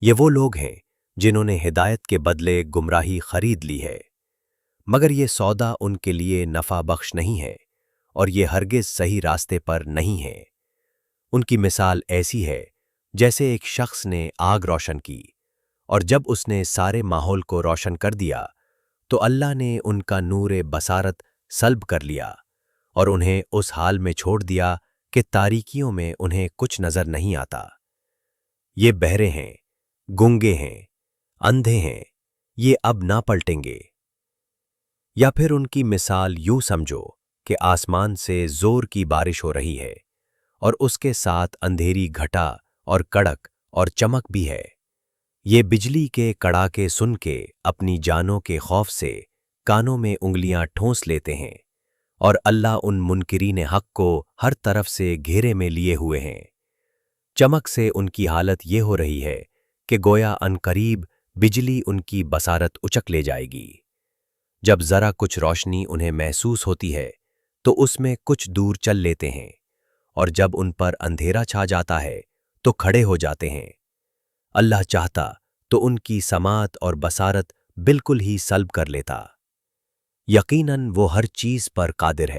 یہ وہ لوگ ہیں جنہوں نے ہدایت کے بدلے گمراہی خرید لی ہے، مگر یہ سودا ان کے لیے نفع بخش نہیں ہے اور یہ ہرگز صحیح راستے پر نہیں ہے۔ ان کی مثال ایسی ہے جیسے ایک شخص نے آگ روشن کی اور جب اس نے سارے ماحول کو روشن کر دیا تو اللہ نے ان کا نور بصارت سلب کر لیا اور انہیں اس حال میں چھوڑ دیا کہ تاریکیوں میں انہیں کچھ نظر نہیں آتا۔ یہ بہرے ہیں، گونگے ہیں، اندھے ہیں، یہ اب نہ پلٹیں گے۔ یا پھر ان کی مثال یوں سمجھو کہ آسمان سے زور کی بارش ہو رہی ہے اور اس کے ساتھ اندھیری گھٹا اور کڑک اور چمک بھی ہے۔ یہ بجلی کے کڑاکے سن کے اپنی جانوں کے خوف سے کانوں میں انگلیاں ٹھونس لیتے ہیں اور اللہ ان منکرین حق کو ہر طرف سے گھیرے میں لیے ہوئے ہیں۔ چمک سے ان کی حالت یہ ہو رہی ہے کہ گویا عنقریب بجلی ان کی بصارت اچک لے جائے گی۔ جب ذرا کچھ روشنی انہیں محسوس ہوتی ہے تو اس میں کچھ دور چل لیتے ہیں اور جب ان پر اندھیرا چھا جاتا ہے تو کھڑے ہو جاتے ہیں۔ اللہ چاہتا تو ان کی سماعت اور بصارت بالکل ہی سلب کر لیتا۔ یقیناً وہ ہر چیز پر قادر ہے۔